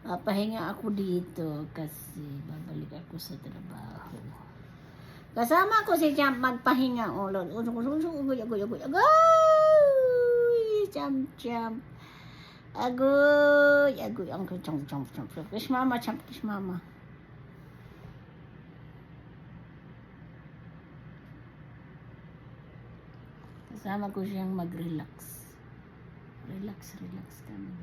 Pahinga ako dito kasi babalik ako sa trabaho. Kasama ko si Champ magpahinga ulit. Agoy, agoy, agoy, agoy! Champ, Champ. Agoy, agoy. Ang Champ, Champ, Champ. Kiss mama, Champ, kiss mama. Kasama ko siyang mag-relax. Relax, relax kami.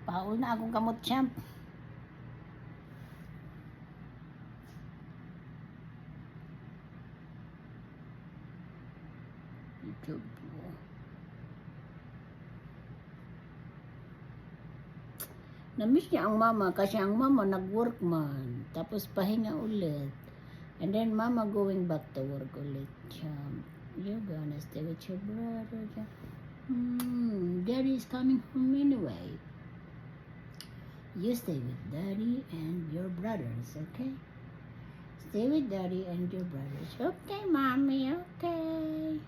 Paul na akong kamot, Champ. YouTube po. Namiss niya ang mama kasi ang mama nag-work man. Tapos pahinga ulit. And then mama going back to work ulit, Champ. You're gonna stay with your brother, Champ. Daddy is coming home anyway. You stay with daddy and your brothers, okay? Stay with daddy and your brothers. Okay, mommy, okay.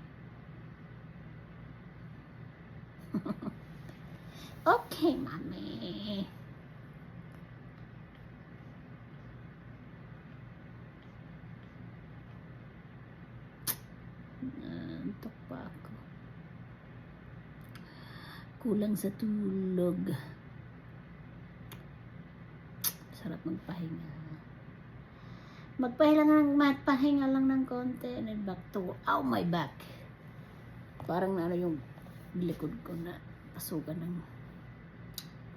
Okay, mommy. Antok pa ako. Kulang sa tulog. Sarap magpahinga. Magpahinga lang ng konti and then back to, my back. Parang na yung likod ko na pasukan ng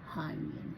hangin.